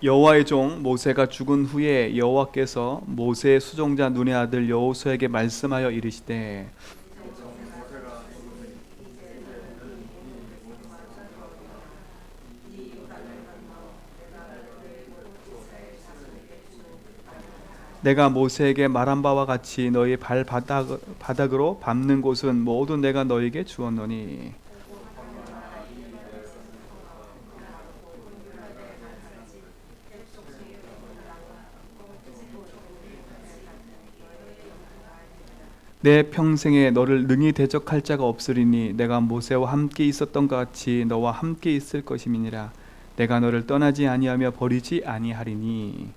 여호와의 종 모세가 죽은 후에 여호와께서 모세의 수종자 눈의 아들 여호수아에게 말씀하여 이르시되 내가 모세에게 말한 바와 같이 너희 바닥으로 밟는 곳은 모두 내가 너에게 주었노니 내 평생에 너를 능히 대적할 자가 없으리니 내가 모세와 함께 있었던 것 같이 너와 함께 있을 것임이니라. 내가 너를 떠나지 아니하며 버리지 아니하리니.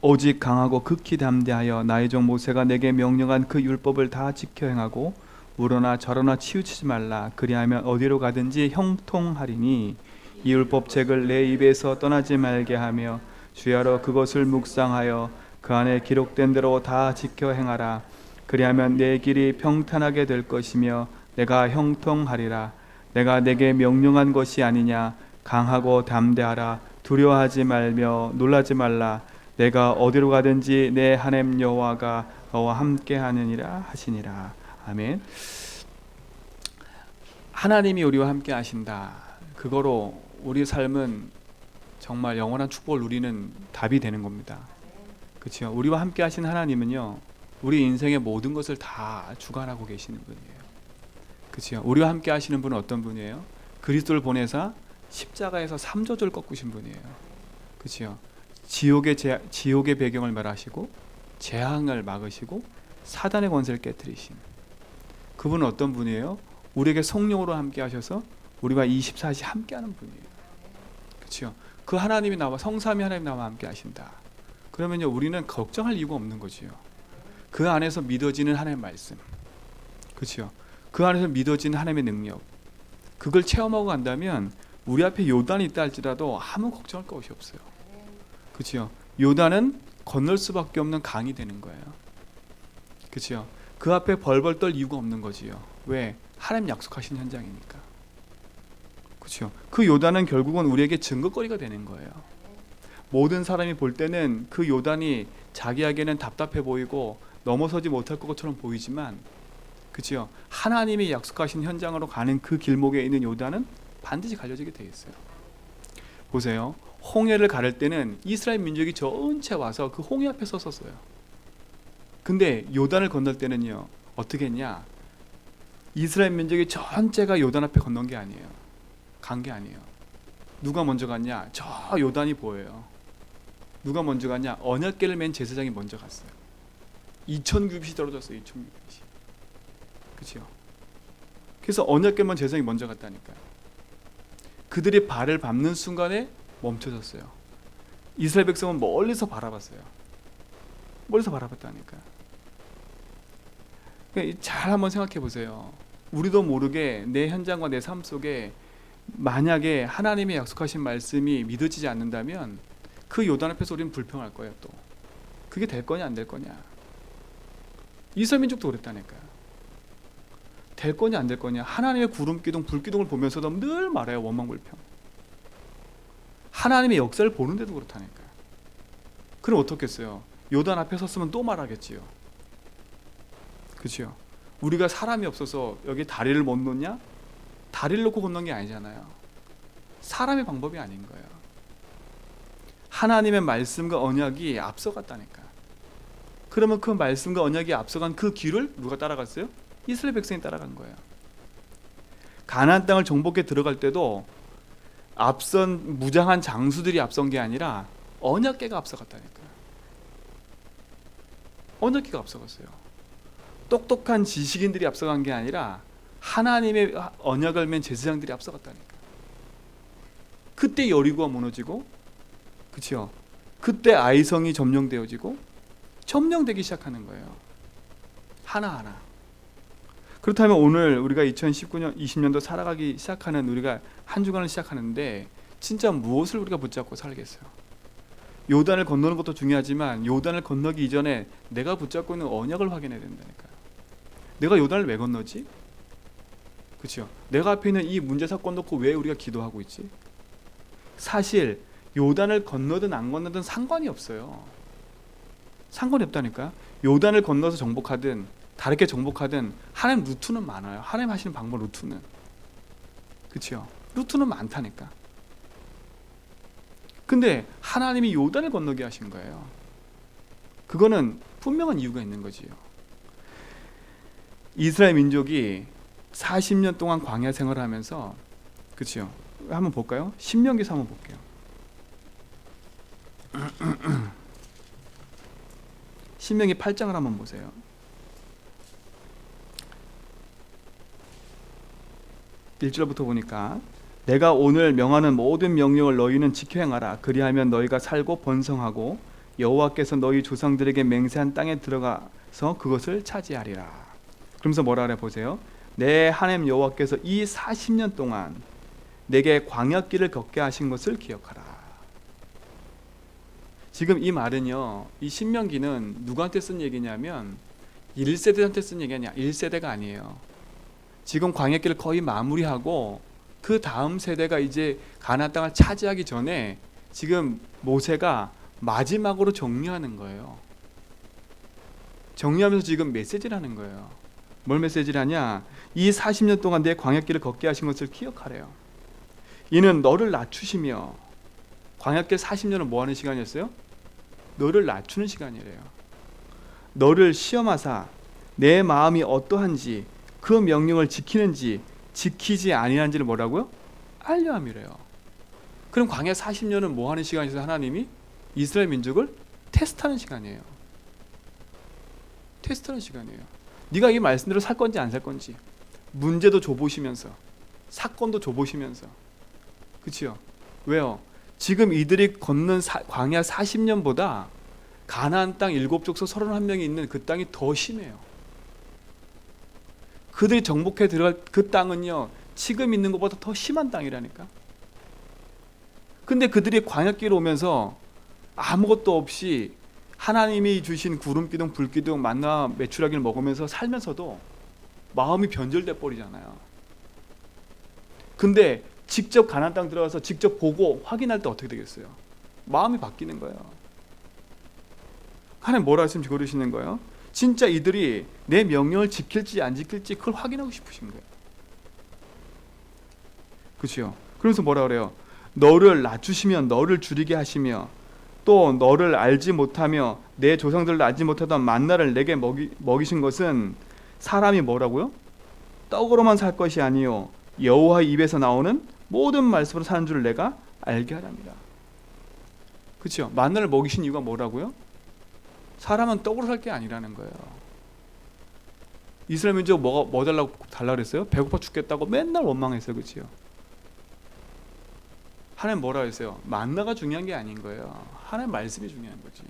오직 강하고 극히 담대하여 나의 종 모세가 내게 명령한 그 율법을 다 지켜 행하고 우러나 저러나 치우치지 말라. 그리하면 어디로 가든지 형통하리니. 이 율법책을 내 입에서 떠나지 말게 하며 주야로 그것을 묵상하여 그 안에 기록된 대로 다 지켜 행하라. 그리하면 내 길이 평탄하게 될 것이며 내가 형통하리라. 내가 내게 명령한 것이 아니냐. 강하고 담대하라. 두려워하지 말며 놀라지 말라. 내가 어디로 가든지 내 하나님 여호와가 너와 함께 하느니라 하시니라. 아멘. 하나님이 우리와 함께 하신다. 그거로 우리 삶은 정말 영원한 축복을 누리는 답이 되는 겁니다. 그렇죠? 우리와 함께 하신 하나님은요, 우리 인생의 모든 것을 다 주관하고 계시는 분이에요. 그렇죠? 우리와 함께 하시는 분은 어떤 분이에요? 그리스도를 보내사 십자가에서 삼조절 꺾으신 분이에요. 그렇죠? 지옥의 배경을 멸하시고 재앙을 막으시고 사단의 권세를 깨뜨리신 그분은 어떤 분이에요? 우리에게 성령으로 함께 하셔서 우리와 24시 함께하는 분이에요. 그렇죠? 그 하나님이 나와 성삼위 하나님 나와 함께 하신다. 그러면요 우리는 걱정할 이유가 없는 거지요. 그 안에서 믿어지는 하나님의 말씀, 그렇죠? 그 안에서 믿어지는 하나님의 능력, 그걸 체험하고 간다면 우리 앞에 요단이 있다 할지라도 아무 걱정할 것이 없어요. 그렇죠? 요단은 건널 수밖에 없는 강이 되는 거예요. 그렇죠? 그 앞에 벌벌 떨 이유가 없는 거지요. 왜? 하나님 약속하신 현장이니까. 그렇죠? 그 요단은 결국은 우리에게 증거거리가 되는 거예요. 모든 사람이 볼 때는 그 요단이 자기에게는 답답해 보이고 넘어서지 못할 것처럼 보이지만, 그렇죠? 하나님이 약속하신 현장으로 가는 그 길목에 있는 요단은 반드시 갈려지게 돼 있어요. 보세요. 홍해를 가를 때는 이스라엘 민족이 전체 와서 그 홍해 앞에 섰었어요. 근데 요단을 건널 때는요 어떻게 했냐? 이스라엘 민족이 전체가 요단 앞에 건넌 게 아니에요. 간 게 아니에요. 누가 먼저 갔냐? 저 요단이 보여요. 누가 먼저 갔냐? 언약궤를 맨 제사장이 먼저 갔어요. 2000규빗이 떨어졌어요. 2000규빗이. 그렇죠? 그래서 언약궤만 제사장이 먼저 갔다니까요. 그들이 발을 밟는 순간에 멈춰졌어요. 이스라엘 백성은 멀리서 바라봤어요. 멀리서 바라봤다니까요. 그러니까 잘 한번 생각해 보세요. 우리도 모르게 내 현장과 내 삶 속에 만약에 하나님의 약속하신 말씀이 믿어지지 않는다면 그 요단 앞에서 우리는 불평할 거예요. 또 그게 될 거냐 안 될 거냐. 이스라엘 민족도 그랬다니까요. 될 거냐 안 될 거냐. 하나님의 구름기둥 불기둥을 보면서도 늘 말해요. 원망불평. 하나님의 역사를 보는데도 그렇다니까요. 그럼 어떻겠어요? 요단 앞에 섰으면 또 말하겠지요. 그렇죠? 우리가 사람이 없어서 여기 다리를 못 놓냐? 다리를 놓고 건넌 게 아니잖아요. 사람의 방법이 아닌 거예요. 하나님의 말씀과 언약이 앞서갔다니까. 그러면 그 말씀과 언약이 앞서간 그 길을 누가 따라갔어요? 이스라엘 백성이 따라간 거예요. 가나안 땅을 정복해 들어갈 때도 앞선 무장한 장수들이 앞선 게 아니라 언약궤가 앞서갔다니까요. 언약궤가 앞서갔어요. 똑똑한 지식인들이 앞서간 게 아니라 하나님의 언약을 맨 제사장들이 앞서갔다니까. 그때 여리고가 무너지고, 그렇죠? 그때 아이성이 점령되어지고 점령되기 시작하는 거예요. 하나하나. 그렇다면 오늘 우리가 2019년, 20년도 살아가기 시작하는 우리가 한 주간을 시작하는데 진짜 무엇을 우리가 붙잡고 살겠어요? 요단을 건너는 것도 중요하지만 요단을 건너기 이전에 내가 붙잡고 있는 언약을 확인해야 된다니까요. 내가 요단을 왜 건너지? 그렇죠? 내가 앞에 있는 이 문제 사건 놓고 왜 우리가 기도하고 있지? 사실 요단을 건너든 안 건너든 상관이 없어요. 상관이 없다니까. 요단을 건너서 정복하든 다르게 정복하든 하나님 루트는 많아요. 하나님 하시는 방법 루트는. 그렇죠? 루트는 많다니까. 근데 하나님이 요단을 건너게 하신 거예요. 그거는 분명한 이유가 있는 거지요. 이스라엘 민족이 40년 동안 광야 생활을 하면서, 그렇죠? 한번 볼까요? 신명기서 한번 볼게요. 신명기 8장을 한번 보세요. 1절부터 보니까 내가 오늘 명하는 모든 명령을 너희는 지켜 행하라. 그리하면 너희가 살고 번성하고 여호와께서 너희 조상들에게 맹세한 땅에 들어가서 그것을 차지하리라. 그러면서 뭐라 그래 보세요. 내 하나님 여호와께서 이 40년 동안 내게 광야길을 걷게 하신 것을 기억하라. 지금 이 말은요, 이 신명기는 누구한테 쓴 얘기냐면 1세대한테 쓴 얘기 아니야. 1세대가 아니에요. 지금 광야길을 거의 마무리하고 그 다음 세대가 이제 가나안 땅을 차지하기 전에 지금 모세가 마지막으로 정리하는 거예요. 정리하면서 지금 메시지를 하는 거예요. 뭘 메시지를 하냐? 이 40년 동안 내 광야길을 걷게 하신 것을 기억하래요. 이는 너를 낮추시며, 광야길 40년은 뭐 하는 시간이었어요? 너를 낮추는 시간이래요. 너를 시험하사 내 마음이 어떠한지 그 명령을 지키는지 지키지 아니한지를 뭐라고요? 알려 함이래요. 그럼 광야 40년은 뭐 하는 시간이어서 하나님이 이스라엘 민족을 테스트하는 시간이에요. 테스트하는 시간이에요. 네가 이 말씀대로 살 건지 안 살 건지, 문제도 줘보시면서 사건도 줘보시면서. 그치요? 왜요? 지금 이들이 걷는 광야 40년보다 가나안 땅 7족속 31명이 있는 그 땅이 더 심해요. 그들이 정복해 들어갈 그 땅은요, 지금 있는 것보다 더 심한 땅이라니까. 근데 그들이 광야길에 오면서 아무것도 없이 하나님이 주신 구름 기둥, 불 기둥, 만나 메추라기를 먹으면서 살면서도 마음이 변절돼 버리잖아요. 근데 직접 가나안 땅 들어가서 직접 보고 확인할 때 어떻게 되겠어요? 마음이 바뀌는 거예요. 하나님 뭐라 했으면 그러시는 거예요? 진짜 이들이 내 명령을 지킬지 안 지킬지 그걸 확인하고 싶으신 거예요. 그렇죠? 그래서 뭐라 그래요? 너를 낮추시면 너를 줄이게 하시며 또 너를 알지 못하며 내 조상들을 알지 못하던 만나를 내게 먹이신 것은 사람이 뭐라고요? 떡으로만 살 것이 아니요 여호와의 입에서 나오는 모든 말씀으로 사는 줄을 내가 알게 하랍니다. 그렇죠? 만나를 먹이신 이유가 뭐라고요? 사람은 떡으로 살 게 아니라는 거예요. 이스라엘 민족 뭐 달라고 그랬어요? 배고파 죽겠다고 맨날 원망했어요. 그렇죠? 하나님 뭐라 했어요? 만나가 중요한 게 아닌 거예요. 하나님 말씀이 중요한 거지.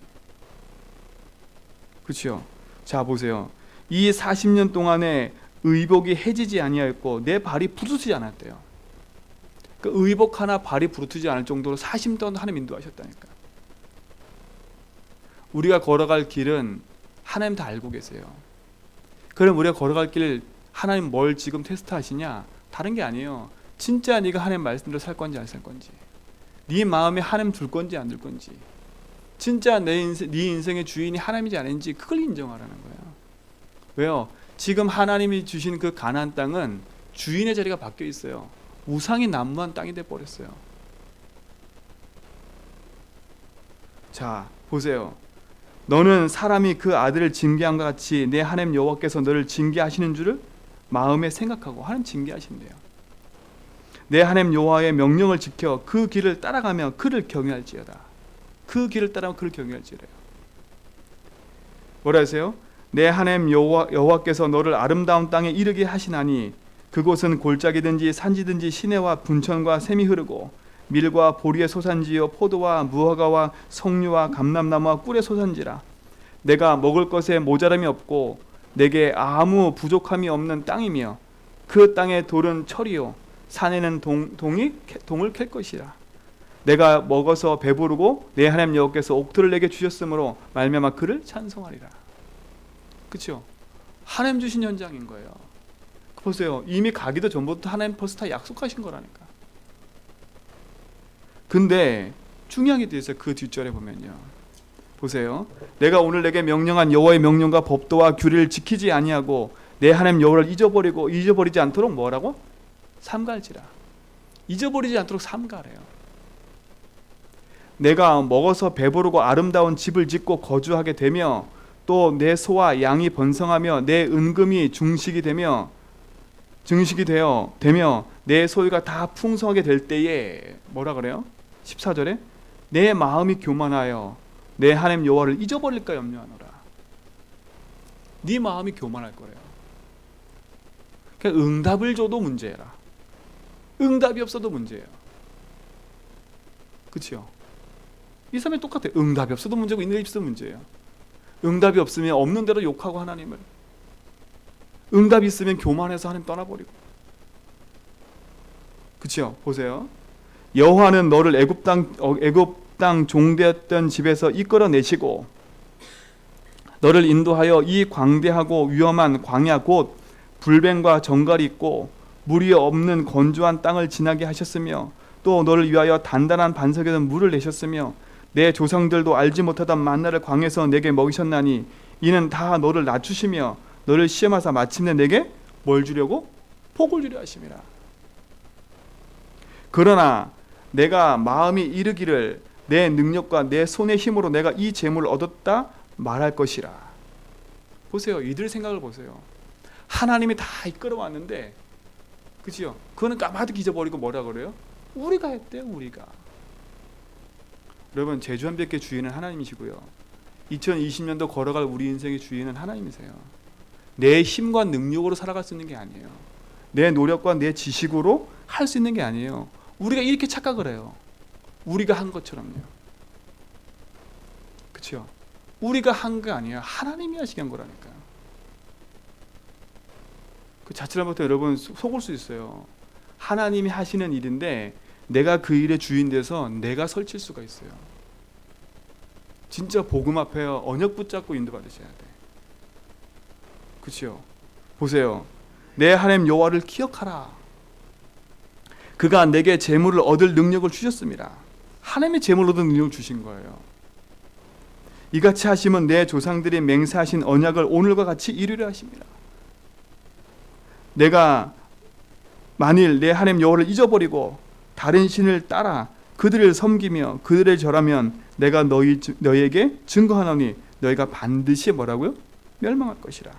그렇죠? 자 보세요. 이 40년 동안에 의복이 해지지 아니하였고 내 발이 부르트지 않았대요. 그 의복 하나 발이 부르트지 않을 정도로 40년 동안 하나님 인도하셨다니까. 우리가 걸어갈 길은 하나님 다 알고 계세요. 그럼 우리가 걸어갈 길 하나님 뭘 지금 테스트하시냐? 다른 게 아니에요. 진짜 네가 하나님 말씀대로 살 건지 안 살 건지, 네 마음에 하나님 둘 건지 안 둘 건지, 진짜 네 인생의 주인이 하나님인지 아닌지 그걸 인정하라는 거예요. 왜요? 지금 하나님이 주신 그 가나안 땅은 주인의 자리가 바뀌어 있어요. 우상이 난무한 땅이 돼 버렸어요. 자 보세요. 너는 사람이 그 아들을 징계한 것 같이 내 하나님 여호와께서 너를 징계하시는 줄을 마음에 생각하고, 하나님 징계하신대요. 내 하나님 여호와의 명령을 지켜 그 길을 따라가며 그를 경외할지어다. 그 길을 따라가며 그를 경외할지어다요. 뭐라 하세요? 내 하나님 여호와께서 너를 아름다운 땅에 이르게 하시나니 그곳은 골짜기든지 산지든지 시내와 분천과 샘이 흐르고 밀과 보리의 소산지요 포도와 무화과와 석류와 감람나무와 꿀의 소산지라. 내가 먹을 것에 모자람이 없고 내게 아무 부족함이 없는 땅이며 그 땅의 돌은 철이요 산에는 동을 캘 것이라. 내가 먹어서 배부르고 내 하나님 여호와께서 옥토를 내게 주셨으므로 말미암아 그를 찬송하리라. 그렇죠? 하나님 주신 현장인 거예요. 보세요. 이미 가기도 전부터 하나님 벌써 다 약속하신 거라니까. 근데 중요한 게 있어요. 그 뒷절에 보면요. 보세요. 내가 오늘 내게 명령한 여호와의 명령과 법도와 규례를 지키지 아니하고 내 하나님 여호와를 잊어버리지 않도록 뭐라고? 삼갈지라. 잊어버리지 않도록 삼가래요. 내가 먹어서 배부르고 아름다운 집을 짓고 거주하게 되며 또 내 소와 양이 번성하며 내 은금이 증식되며 내 소유가 다 풍성하게 될 때에 뭐라 그래요? 14절에 내 마음이 교만하여 내 하나님 여호와를 잊어버릴까 염려하노라. 네 마음이 교만할 거래요. 그러니까 응답을 줘도 문제라. 응답이 없어도 문제예요. 그렇죠? 이 사람이 똑같아요. 응답이 없어도 문제고 응답이 없어도 문제예요. 응답이 없으면 없는 대로 욕하고 하나님을, 응답이 있으면 교만해서 하나님 떠나버리고. 그렇죠? 보세요. 여호와는 너를 애굽 땅 종되었던 집에서 이끌어내시고 너를 인도하여 이 광대하고 위험한 광야 곧 불뱀과 정갈이 있고 물이 없는 건조한 땅을 지나게 하셨으며 또 너를 위하여 단단한 반석에서 물을 내셨으며 내 조상들도 알지 못하던 만나를 광에서 내게 먹이셨나니 이는 다 너를 낮추시며 너를 시험하사 마침내 내게 뭘 주려고? 복을 주려 하심이라. 그러나 내가 마음이 이르기를 내 능력과 내 손의 힘으로 내가 이 재물을 얻었다 말할 것이라. 보세요. 이들 생각을 보세요. 하나님이 다 이끌어왔는데, 그치요? 그거는 까마득히 잊어버리고 뭐라 그래요? 우리가 했대요. 우리가. 여러분, 제주한백의 주인은 하나님이시고요, 2020년도 걸어갈 우리 인생의 주인은 하나님이세요. 내 힘과 능력으로 살아갈 수 있는 게 아니에요. 내 노력과 내 지식으로 할 수 있는 게 아니에요. 우리가 이렇게 착각을 해요. 우리가 한 것처럼요. 그렇죠? 우리가 한 게 아니에요. 하나님이 하시게 한 거라니까요. 그 자칫하면 여러분 속을 수 있어요. 하나님이 하시는 일인데 내가 그 일의 주인 돼서 내가 설칠 수가 있어요. 진짜 복음 앞에 언약 붙잡고 인도받으셔야 돼. 그렇죠? 보세요. 내 하나님 여호와를 기억하라. 그가 내게 재물을 얻을 능력을 주셨습니다. 하나님의 재물을 얻을 능력을 주신 거예요. 이같이 하시면 내 조상들이 맹세하신 언약을 오늘과 같이 이루려 하십니다. 내가 만일 내 하나님 여호와를 잊어버리고 다른 신을 따라 그들을 섬기며 그들을 절하면 내가 너희에게 증거하노니 너희가 반드시 뭐라고요? 멸망할 것이라.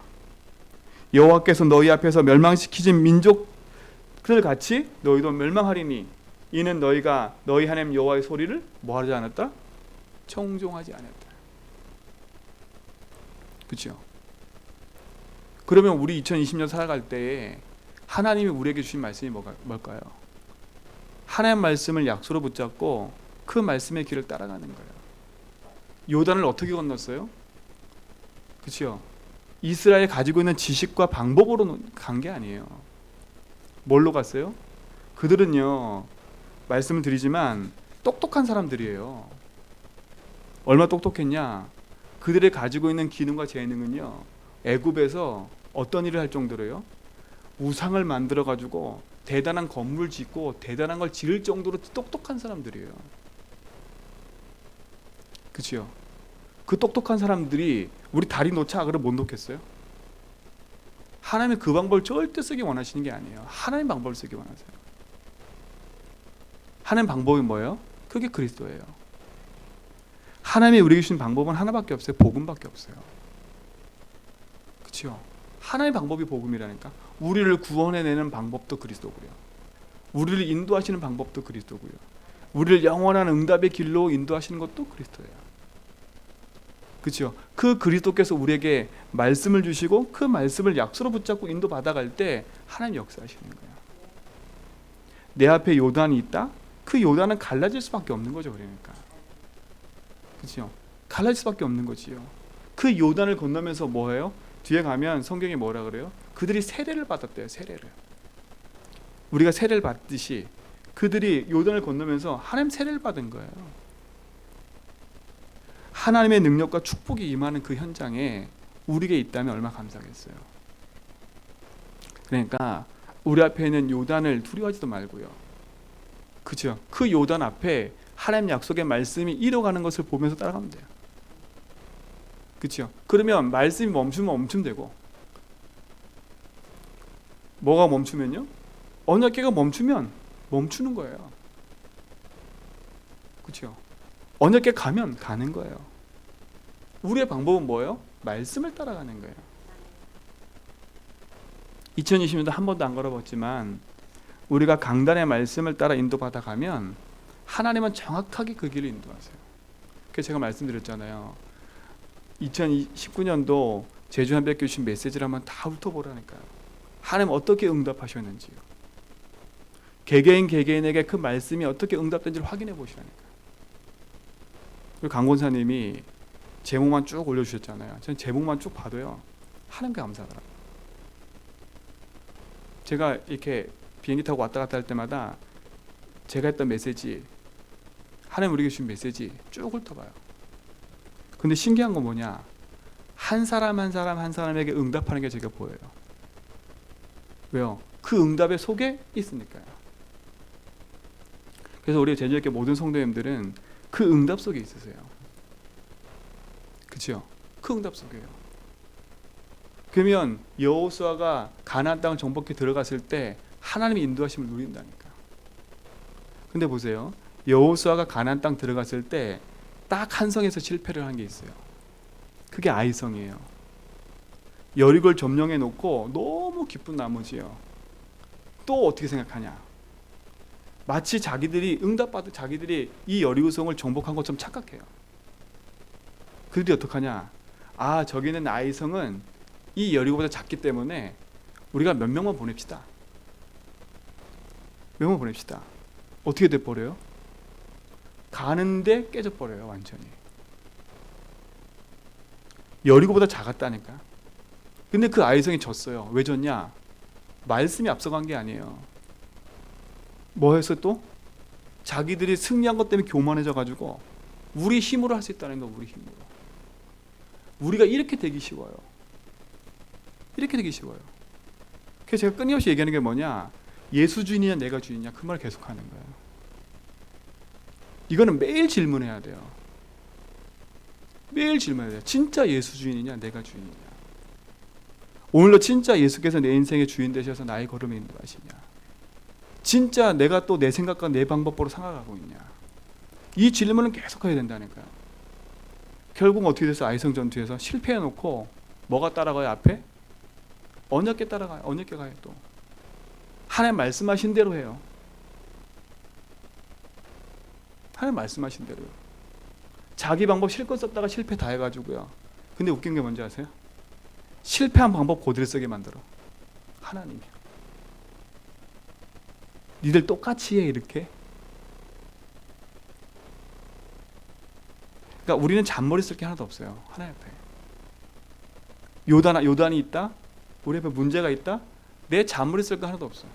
여호와께서 너희 앞에서 멸망시키신 민족들 같이 너희도 멸망하리니 이는 너희가 너희 하나님 여호와의 소리를 뭐하지 않았다? 청종하지 않았다. 그렇죠? 그러면 우리 2020년 살아갈 때에 하나님이 우리에게 주신 말씀이 뭘까요? 하나님 말씀을 약속으로 붙잡고 그 말씀의 길을 따라가는 거예요. 요단을 어떻게 건넜어요? 그렇죠? 이스라엘 가지고 있는 지식과 방법으로 간 게 아니에요. 뭘로 갔어요? 그들은요, 말씀을 드리지만 똑똑한 사람들이에요. 얼마나 똑똑했냐? 그들이 가지고 있는 기능과 재능은요, 애굽에서 어떤 일을 할 정도로요? 우상을 만들어 가지고 대단한 건물 짓고 대단한 걸 지을 정도로 똑똑한 사람들이에요. 그렇죠? 그 똑똑한 사람들이 우리 다리 놓자 그러면 못 놓겠어요? 하나님이 그 방법을 절대 쓰기 원하시는 게 아니에요. 하나님 방법을 쓰기 원하세요. 하나님 방법이 뭐예요? 그게 그리스도예요. 하나님이 우리에게 주신 방법은 하나밖에 없어요. 복음밖에 없어요. 그렇죠? 하나님의 방법이 복음이라니까. 우리를 구원해내는 방법도 그리스도고요, 우리를 인도하시는 방법도 그리스도고요, 우리를 영원한 응답의 길로 인도하시는 것도 그리스도예요. 그렇죠? 그 그리스도께서 우리에게 말씀을 주시고 그 말씀을 약속으로 붙잡고 인도받아갈 때 하나님 역사하시는 거예요. 내 앞에 요단이 있다? 그 요단은 갈라질 수밖에 없는 거죠. 그러니까 그렇죠? 갈라질 수밖에 없는 거지요. 그 요단을 건너면서 뭐예요? 뒤에 가면 성경이 뭐라 그래요? 그들이 세례를 받았대요. 세례를. 우리가 세례를 받듯이 그들이 요단을 건너면서 하나님 세례를 받은 거예요. 하나님의 능력과 축복이 임하는 그 현장에 우리에게 있다면 얼마나 감사하겠어요. 그러니까 우리 앞에 있는 요단을 두려워하지도 말고요. 그죠? 그 요단 앞에 하나님 약속의 말씀이 이뤄가는 것을 보면서 따라가면 돼요. 그렇죠? 그러면 말씀이 멈추면 되고, 뭐가 멈추면요? 언약궤가 멈추면 멈추는 거예요. 그렇죠? 언약궤 가면 가는 거예요. 우리의 방법은 뭐예요? 말씀을 따라가는 거예요. 2020년도 한 번도 안 걸어봤지만 우리가 강단의 말씀을 따라 인도받아 가면 하나님은 정확하게 그 길을 인도하세요. 그래서 제가 말씀드렸잖아요. 2019년도 제주 한백교 주신 메시지를 한번 다 훑어보라니까요. 하나님 어떻게 응답하셨는지요. 개개인에게 그 말씀이 어떻게 응답된지를 확인해 보시라니까요. 그리고 강권사님이 제목만 쭉 올려주셨잖아요. 저는 제목만 쭉 봐도요, 하나님께 감사하더라고요. 제가 이렇게 비행기 타고 왔다 갔다 할 때마다 제가 했던 메시지, 하나님 우리에게 주신 메시지 쭉 훑어봐요. 근데 신기한 건 뭐냐, 한 사람 한 사람에게 응답하는 게 제가 보여요. 왜요? 그 응답의 속에 있으니까요. 그래서 우리 제주교회 모든 성도님들은 그 응답 속에 있으세요. 그렇죠? 그 응답 속에요. 그러면 여호수아가 가나안 땅을 정복해 들어갔을 때 하나님의 인도하심을 누린다니까. 근데 보세요, 여호수아가 가나안 땅 들어갔을 때 딱 한 성에서 실패를 한 게 있어요. 그게 아이성이에요. 여리고를 점령해 놓고 너무 기쁜 나머지요, 또 어떻게 생각하냐, 마치 자기들이 응답받은, 자기들이 이 여리고성을 정복한 것처럼 착각해요. 그들이 어떡하냐, 아 저기는 아이성은 이 여리고보다 작기 때문에 우리가 몇 명만 보냅시다. 명만 보냅시다. 어떻게 돼버려요? 가는데 깨져버려요. 완전히. 여리고보다 작았다니까. 근데 그 아이성이 졌어요. 왜 졌냐? 말씀이 앞서간 게 아니에요. 뭐 해서 또? 자기들이 승리한 것 때문에 교만해져 가지고 우리 힘으로 할 수 있다는 거. 우리 힘으로. 우리가 이렇게 되기 쉬워요. 이렇게 되기 쉬워요. 그래서 제가 끊임없이 얘기하는 게 뭐냐, 예수 주인이냐 내가 주인이냐, 그 말을 계속하는 거예요. 이거는 매일 질문해야 돼요. 매일 질문해야 돼요. 진짜 예수 주인이냐 내가 주인이냐. 오늘도 진짜 예수께서 내 인생의 주인 되셔서 나의 걸음에 인도하시냐. 진짜 내가 또 내 생각과 내 방법으로 살아가고 있냐. 이 질문은 계속해야 된다니까요. 결국 어떻게 돼서 아이성 전투에서 실패해놓고 뭐가 따라가요? 앞에? 언약궤 따라가요. 언약궤 가요. 또 하나님 말씀하신 대로 해요. 하나님 말씀하신 대로요. 자기 방법 실컷 썼다가 실패 다 해가지고요. 근데 웃긴 게 뭔지 아세요? 실패한 방법 그대로 쓰게 만들어. 하나님이요. 니들 똑같이 해 이렇게. 그러니까 우리는 잔머리 쓸 게 하나도 없어요. 하나님 앞에. 요단이 있다? 우리 앞에 문제가 있다? 내 잔머리 쓸 거 하나도 없어요.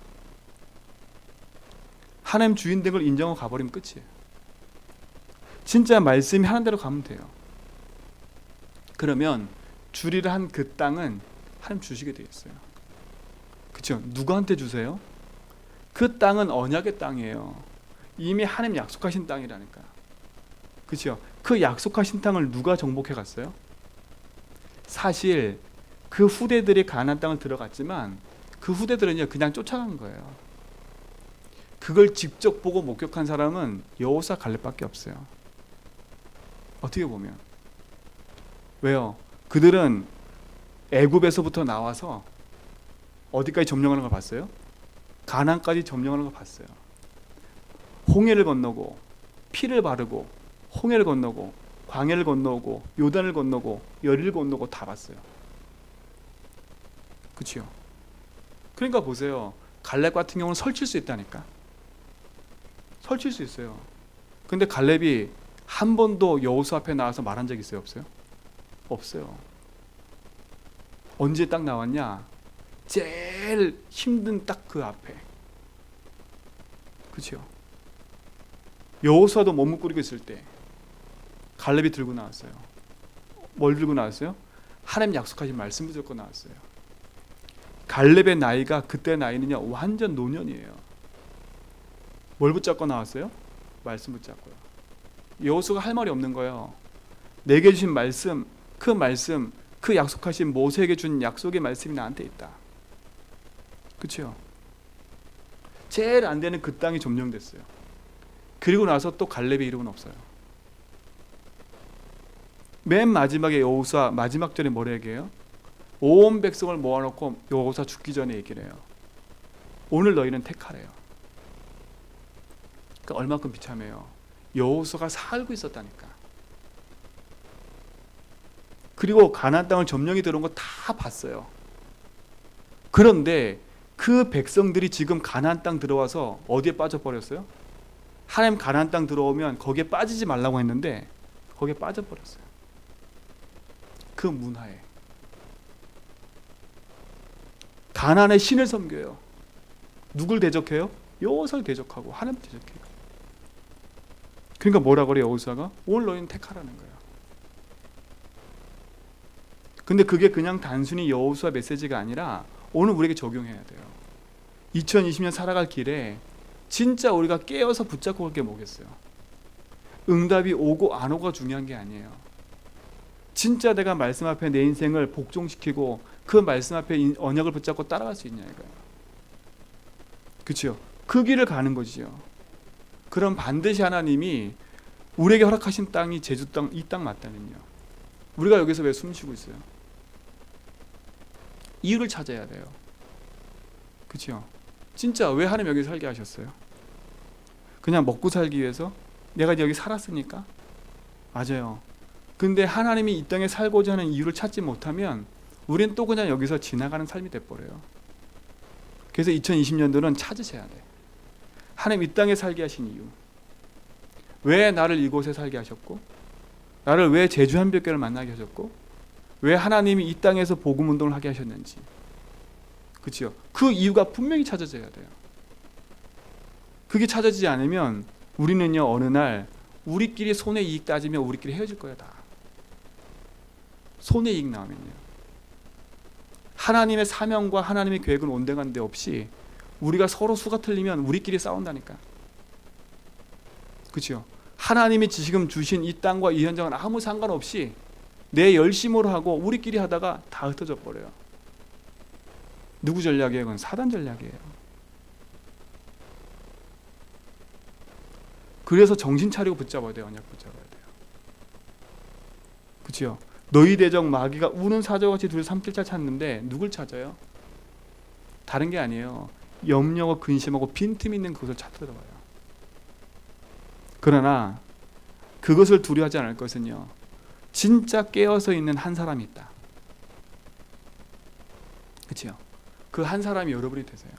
하나님 주인 된 걸 인정하고 가버리면 끝이에요. 진짜 말씀이 하는 대로 가면 돼요. 그러면 주리를 한 그 땅은 하나님 주시게 되겠어요. 그렇죠? 누구한테 주세요? 그 땅은 언약의 땅이에요. 이미 하나님 약속하신 땅이라니까. 그렇죠? 그 약속하신 땅을 누가 정복해 갔어요? 사실 그 후대들이 가나안 땅을 들어갔지만 그 후대들은요 그냥 쫓아간 거예요. 그걸 직접 보고 목격한 사람은 여호수아 갈렙밖에 없어요. 어떻게 보면. 왜요? 그들은 애굽에서부터 나와서 어디까지 점령하는 걸 봤어요? 가나안까지 점령하는 걸 봤어요. 홍해를 건너고 피를 바르고 홍해를 건너고 광야를 건너고 요단을 건너고 여리를 건너고 다 봤어요. 그렇죠? 그러니까 보세요. 갈렙 같은 경우는 설칠 수 있다니까. 설칠 수 있어요. 근데 갈렙이 한 번도 여호수아 앞에 나와서 말한 적 있어요? 없어요? 없어요. 언제 딱 나왔냐? 제일 힘든 딱 그 앞에. 그렇죠? 여호수아도 머뭇거리고 있을 때 갈렙이 들고 나왔어요. 뭘 들고 나왔어요? 하나님 약속하신 말씀을 들고 나왔어요. 갈렙의 나이가 그때 나이는요 완전 노년이에요. 뭘 붙잡고 나왔어요? 말씀 붙잡고요. 여호수아가 할 말이 없는 거예요. 내게 주신 말씀, 그 약속하신 모세에게 준 약속의 말씀이 나한테 있다. 그렇죠? 제일 안 되는 그 땅이 점령됐어요. 그리고 나서 또 갈렙의 이름은 없어요. 맨 마지막에 여호수아 마지막 절에 뭐라 얘기해요? 온 백성을 모아놓고 여호수아 죽기 전에 얘기를 해요. 오늘 너희는 택하래요. 그러니까 얼마큼 비참해요. 여호수아가 살고 있었다니까. 그리고 가나안 땅을 점령이 들어온 거 다 봤어요. 그런데 그 백성들이 지금 가나안 땅 들어와서 어디에 빠져버렸어요? 하나님 가나안 땅 들어오면 거기에 빠지지 말라고 했는데 거기에 빠져버렸어요. 그 문화에. 가나안의 신을 섬겨요. 누굴 대적해요? 여호수아를 대적하고 하나님 대적해요. 그러니까 뭐라 그래요? 여호수아가 오늘 너희는 택하라는 거예요. 근데 그게 그냥 단순히 여호수아 메시지가 아니라 오늘 우리에게 적용해야 돼요. 2020년 살아갈 길에 진짜 우리가 깨어서 붙잡고 갈 게 뭐겠어요? 응답이 오고 안 오고가 중요한 게 아니에요. 진짜 내가 말씀 앞에 내 인생을 복종시키고 그 말씀 앞에 언약을 붙잡고 따라갈 수 있냐 이거예요. 그렇죠? 그 길을 가는 거지요. 그럼 반드시 하나님이 우리에게 허락하신 땅이 제주 땅, 이 땅 맞다면요. 우리가 여기서 왜 숨쉬고 있어요? 이유를 찾아야 돼요. 그렇죠? 진짜 왜 하나님 여기 살게 하셨어요? 그냥 먹고 살기 위해서? 내가 여기 살았으니까? 맞아요. 근데 하나님이 이 땅에 살고자 하는 이유를 찾지 못하면 우린 또 그냥 여기서 지나가는 삶이 돼버려요. 그래서 2020년도는 찾으셔야 돼. 하나님 이 땅에 살게 하신 이유, 왜 나를 이곳에 살게 하셨고, 나를 왜 제주 한벽교를 만나게 하셨고, 왜 하나님이 이 땅에서 복음 운동을 하게 하셨는지, 그렇죠? 그 이유가 분명히 찾아져야 돼요. 그게 찾아지지 않으면 우리는요 어느 날 우리끼리 손해 이익 따지면 우리끼리 헤어질 거예요. 다 손해 이익 나오면요. 하나님의 사명과 하나님의 계획은 온데간 데 없이 우리가 서로 수가 틀리면 우리끼리 싸운다니까. 그렇죠? 하나님이 지금 주신 이 땅과 이 현장은 아무 상관없이 내 열심으로 하고 우리끼리 하다가 다 흩어져 버려요. 누구 전략이에요? 그건 사단 전략이에요. 그래서 정신 차리고 붙잡아야 돼요. 언약 붙잡아야 돼요. 그렇죠? 너희 대적 마귀가 우는 사자같이 둘이 삼킬자 찾는데 누굴 찾아요? 다른 게 아니에요. 염려하고 근심하고 빈틈 있는 그것을 찾더라고요. 그러나 그것을 두려워하지 않을 것은요, 진짜 깨어서 있는 한 사람이 있다. 그렇죠? 그 한 사람이 여러분이 되세요.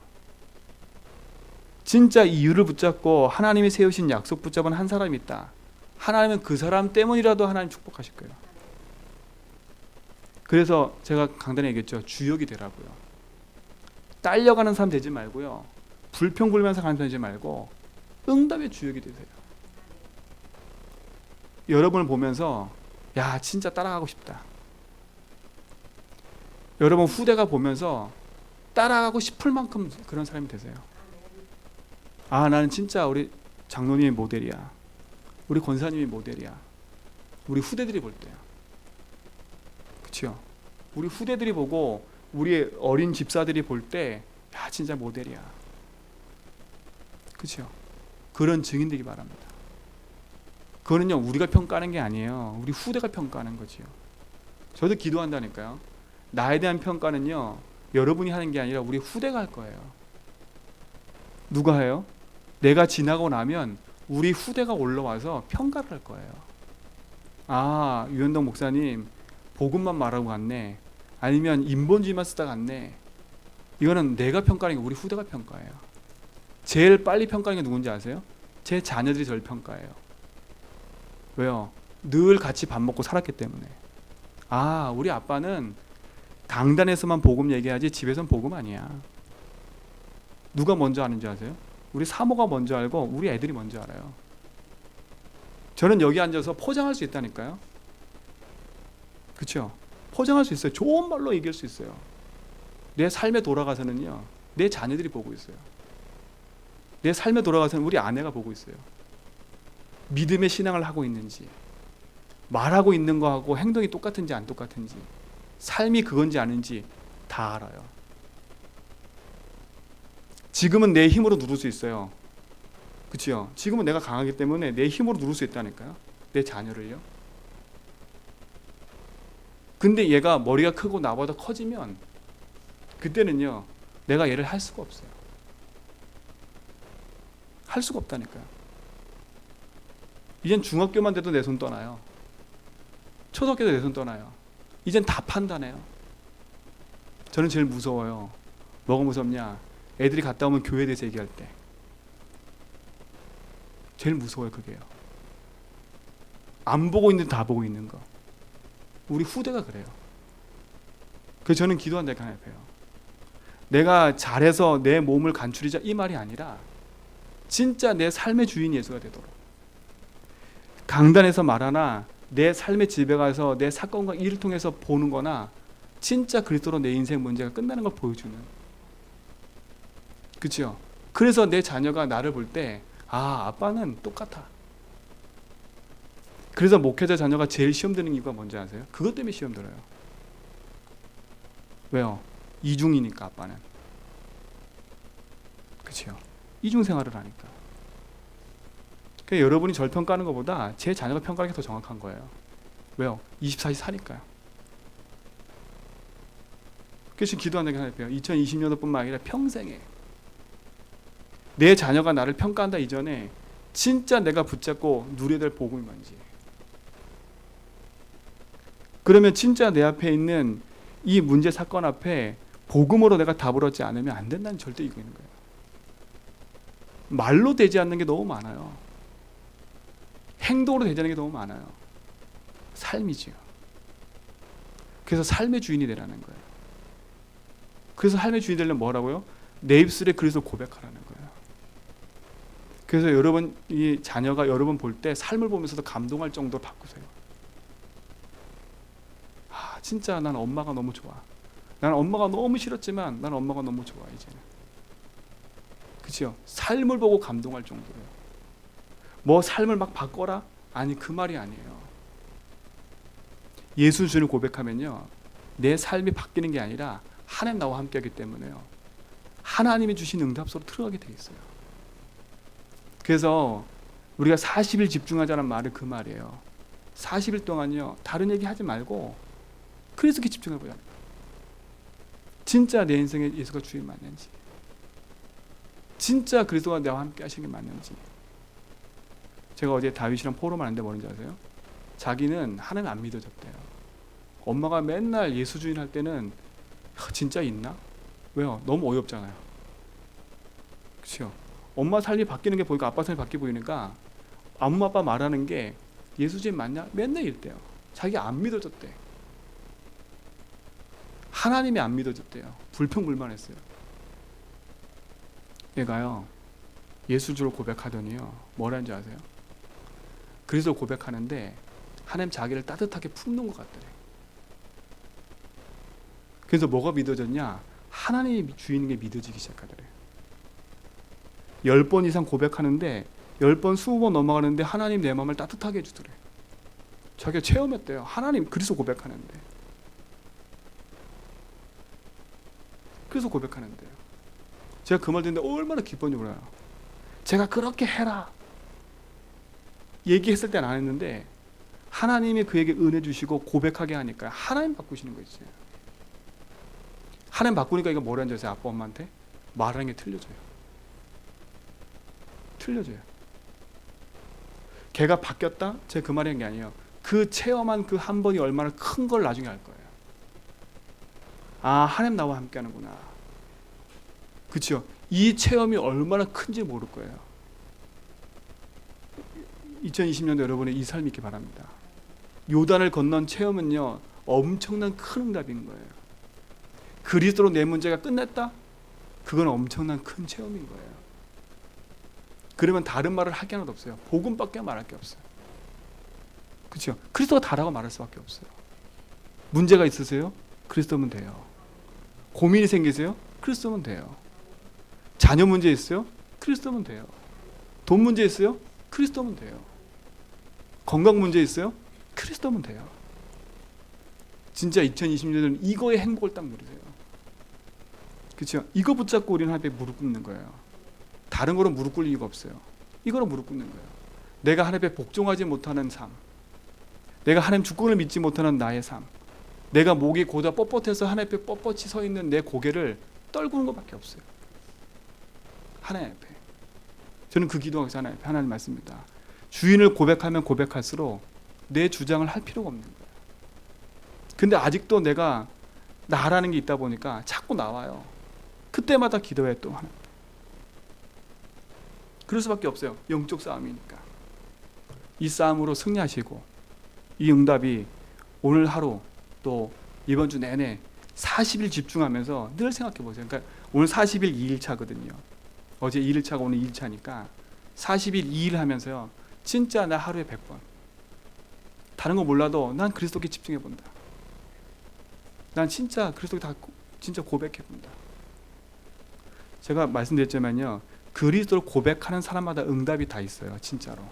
진짜 이유를 붙잡고 하나님이 세우신 약속 붙잡은 한 사람이 있다. 하나님은 그 사람 때문이라도 하나님 축복하실 거예요. 그래서 제가 강단에 얘기했죠. 주역이 되라고요. 딸려가는 사람 되지 말고요, 불평불만해서 가는 사람 되지 말고 응답의 주역이 되세요. 여러분을 보면서 야 진짜 따라가고 싶다. 여러분 후대가 보면서 따라가고 싶을 만큼 그런 사람이 되세요. 아 나는 진짜 우리 장로님이 모델이야, 우리 권사님이 모델이야, 우리 후대들이 볼 때요. 그렇죠? 우리 후대들이 보고 우리 어린 집사들이 볼 때 야 진짜 모델이야. 그렇죠? 그런 증인 되기 바랍니다. 그거는요 우리가 평가하는 게 아니에요. 우리 후대가 평가하는 거지요. 저도 기도한다니까요. 나에 대한 평가는요 여러분이 하는 게 아니라 우리 후대가 할 거예요. 누가 해요? 내가 지나고 나면 우리 후대가 올라와서 평가를 할 거예요. 아 유현동 목사님 복음만 말하고 갔네, 아니면 인본주의만 쓰다 갔네. 이거는 내가 평가하는 게 우리 후대가 평가해요. 제일 빨리 평가하는 게 누군지 아세요? 제 자녀들이 저를 평가해요. 왜요? 늘 같이 밥 먹고 살았기 때문에. 아 우리 아빠는 강단에서만 복음 얘기하지 집에서는 복음 아니야. 누가 먼저 아는지 아세요? 우리 사모가 먼저 알고 우리 애들이 먼저 알아요. 저는 여기 앉아서 포장할 수 있다니까요. 그렇죠? 포장할 수 있어요. 좋은 말로 얘기할 수 있어요. 내 삶에 돌아가서는요, 내 자녀들이 보고 있어요. 내 삶에 돌아가서는 우리 아내가 보고 있어요. 믿음의 신앙을 하고 있는지, 말하고 있는 거하고 행동이 똑같은지 안 똑같은지, 삶이 그건지 아닌지 다 알아요. 지금은 내 힘으로 누를 수 있어요. 그치요? 지금은 내가 강하기 때문에 내 힘으로 누를 수 있다니까요. 내 자녀를요. 근데 얘가 머리가 크고 나보다 커지면 그때는요, 내가 얘를 할 수가 없어요. 할 수가 없다니까요. 이젠 중학교만 돼도 내 손 떠나요. 초등학교도 내 손 떠나요. 이젠 다 판단해요. 저는 제일 무서워요. 뭐가 무섭냐? 애들이 갔다 오면 교회에 대해서 얘기할 때 제일 무서워요. 그게요. 안 보고 있는데 다 보고 있는 거. 우리 후대가 그래요. 그래서 저는 기도한다니까 하나님 앞에요. 내가 잘해서 내 몸을 간추리자 이 말이 아니라 진짜 내 삶의 주인 예수가 되도록, 강단에서 말하나 내 삶의 집에 가서 내 사건과 일을 통해서 보는 거나 진짜 그리스도로 내 인생 문제가 끝나는 걸 보여주는, 그렇죠? 그래서 내 자녀가 나를 볼 때 아빠는 똑같아. 그래서 목회자 자녀가 제일 시험 드는 이유가 뭔지 아세요? 그것 때문에 시험 들어요. 왜요? 이중이니까 아빠는. 그렇죠? 이중 생활을 하니까. 그러니까 여러분이 절 평가하는 것보다 제 자녀가 평가하는 게 더 정확한 거예요. 왜요? 24시 사니까요. 그래서 기도하는 게 하나예요. 2020년도뿐만 아니라 평생에 내 자녀가 나를 평가한다 이전에 진짜 내가 붙잡고 누려야 될 복음이 뭔지, 그러면 진짜 내 앞에 있는 이 문제 사건 앞에 복음으로 내가 답을 얻지 않으면 안 된다는 절대 이거 있는 거예요. 말로 되지 않는 게 너무 많아요. 행동으로 되지 않는 게 너무 많아요. 삶이지요. 그래서 삶의 주인이 되라는 거예요. 그래서 삶의 주인이 되려면 뭐라고요? 내 입술에 그리스도 고백하라는 거예요. 그래서 여러분, 이 자녀가 여러분 볼 때 삶을 보면서도 감동할 정도로 바꾸세요. 진짜 난 엄마가 너무 좋아. 난 엄마가 너무 싫었지만 난 엄마가 너무 좋아 이제는. 그렇죠? 삶을 보고 감동할 정도로요. 뭐 삶을 막 바꿔라? 아니, 그 말이 아니에요. 예수 주를 고백하면요, 내 삶이 바뀌는 게 아니라 하나님 나와 함께하기 때문에요, 하나님이 주신 응답소로 들어가게 돼 있어요. 그래서 우리가 40일 집중하자는 말은 그 말이에요. 40일 동안요, 다른 얘기 하지 말고 그리스도께 집중해보자. 진짜 내 인생에 예수가 주인 맞는지, 진짜 그리스도가 나와 함께 하시는 게 맞는지. 제가 어제 다윗이랑 포럼을 하는데 뭐는지 아세요? 자기는 하나님 안 믿어졌대요. 엄마가 맨날 예수 주인 할 때는 진짜 있나? 왜요? 너무 어이없잖아요. 그렇죠? 엄마 삶이 바뀌는 게 보니까 아빠 삶이 바뀌어 보이니까 엄마 아빠 말하는 게 예수 주인 맞냐? 맨날 이랬대요. 자기 안 믿어졌대. 하나님이 안 믿어졌대요. 불평불만했어요. 얘가요, 예수 주로 고백하더니요, 뭐라는지 아세요? 그리스도 고백하는데 하나님 자기를 따뜻하게 품는 것 같더래. 그래서 뭐가 믿어졌냐? 하나님이 주인인 게 믿어지기 시작하더래. 10번 이상 고백하는데 10번, 20번 넘어가는데 하나님 내 마음을 따뜻하게 해주더래. 자기가 체험했대요. 하나님 그리스도 고백하는데. 그래서 고백하는데요. 제가 그 말 듣는데 얼마나 기뻤는지 몰라요. 제가 그렇게 해라 얘기했을 때는 안 했는데 하나님이 그에게 은혜 주시고 고백하게 하니까 하나님 바꾸시는 거 있어요. 하나님 바꾸니까 이거 뭐라는 줄 아세요? 아빠 엄마한테 말하는 게 틀려져요. 틀려져요. 걔가 바뀌었다? 제가 그 말이 한 게 아니에요. 그 체험한 그 한 번이 얼마나 큰 걸 나중에 알 거예요. 하나님 나와 함께 하는구나. 그렇죠? 이 체험이 얼마나 큰지 모를 거예요. 2020년도 여러분의 이 삶이 있기 바랍니다. 요단을 건넌 체험은요, 엄청난 큰 응답인 거예요. 그리스도로 내 문제가 끝났다? 그건 엄청난 큰 체험인 거예요. 그러면 다른 말을 할 게 하나도 없어요. 복음밖에 말할 게 없어요. 그렇죠? 그리스도가 다라고 말할 수밖에 없어요. 문제가 있으세요? 그리스도면 돼요. 고민이 생기세요? 그리스도면 돼요. 자녀 문제 있어요? 그리스도면 돼요. 돈 문제 있어요? 그리스도면 돼요. 건강 문제 있어요? 그리스도면 돼요. 진짜 2020년에는 이거의 행복을 딱 누리세요. 그렇죠? 이거 붙잡고 우리는 하나님께 무릎 꿇는 거예요. 다른 거로 무릎 꿇을 이유가 없어요. 이거로 무릎 꿇는 거예요. 내가 하나님께 복종하지 못하는 삶, 내가 하나님 주권을 믿지 못하는 나의 삶, 내가 목이 고다 뻣뻣해서 하나님 앞에 뻣뻣이 서 있는 내 고개를 떨구는 것밖에 없어요. 하나님 앞에. 저는 그 기도하기 전에 하나님 말씀입니다. 주인을 고백하면 고백할수록 내 주장을 할 필요가 없는 거예요. 근데 아직도 내가 나라는 게 있다 보니까 자꾸 나와요. 그때마다 기도해 또 하나님. 그럴 수밖에 없어요. 영적 싸움이니까. 이 싸움으로 승리하시고 이 응답이 오늘 하루 또 이번 주 내내 40일 집중하면서 늘 생각해 보세요. 그러니까 오늘 40일 2일차거든요. 어제 1일차가 오늘 2일차니까 40일 2일 하면서요. 진짜 나 하루에 100번. 다른 거 몰라도 난 그리스도께 집중해 본다. 난 진짜 그리스도께 다 진짜 고백해 본다. 제가 말씀드렸지만요. 그리스도를 고백하는 사람마다 응답이 다 있어요. 진짜로.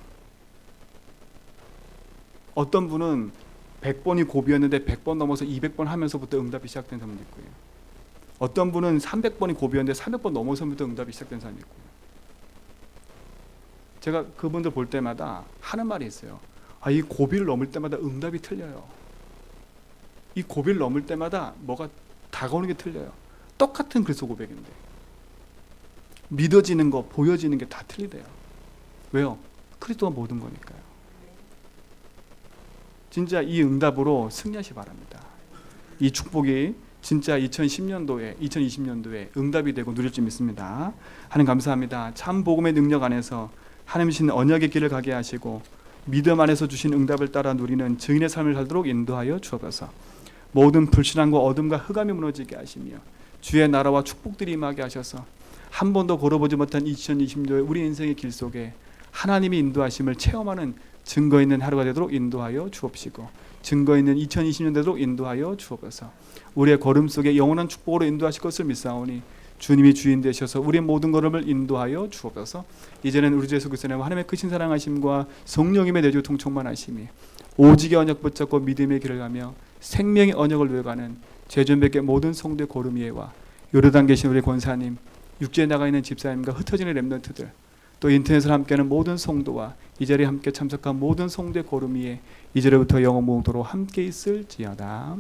어떤 분은 100번이 고비였는데 100번 넘어서 200번 하면서부터 응답이 시작된 사람도 있고요. 어떤 분은 300번이 고비였는데 300번 넘어서부터 응답이 시작된 사람이 있고요. 제가 그분들 볼 때마다 하는 말이 있어요. 이 고비를 넘을 때마다 응답이 틀려요. 이 고비를 넘을 때마다 뭐가 다가오는 게 틀려요. 똑같은 그리스도 고백인데 믿어지는 거, 보여지는 게 다 틀리대요. 왜요? 그리스도가 모든 거니까요. 진짜 이 응답으로 승리하시 바랍니다. 이 축복이 진짜 2020년도에 응답이 되고 누릴 줄 믿습니다. 하나님 감사합니다. 참 복음의 능력 안에서 하나님 주신 언약의 길을 가게 하시고 믿음 안에서 주신 응답을 따라 누리는 증인의 삶을 살도록 인도하여 주옵소서. 모든 불신앙과 어둠과 흑암이 무너지게 하시며 주의 나라와 축복들이 임하게 하셔서 한 번도 걸어보지 못한 2020년도의 우리 인생의 길 속에 하나님이 인도하심을 체험하는 증거 있는 하루가 되도록 인도하여 주옵시고 증거 있는 2020년 되도록 인도하여 주옵소서. 우리의 걸음 속에 영원한 축복으로 인도하실 것을 믿사오니 주님이 주인 되셔서 우리의 모든 걸음을 인도하여 주옵소서. 이제는 우리 주 예수 그리스도의 하나님의 크신 사랑하심과 성령님의 내주 통촉만하심이 오직의 언약 붙잡고 믿음의 길을 가며 생명의 언약을 누려가는 죄전백의 모든 성도의 걸음 위에와 요르단 계신 우리 권사님, 육지에 나가 있는 집사님과 흩어지는 렘넌트들, 또 인터넷을 함께하는 모든 성도와 이 자리에 함께 참석한 모든 성도의 걸음 위에 이제로부터 영원 무궁토록 함께 있을지어다.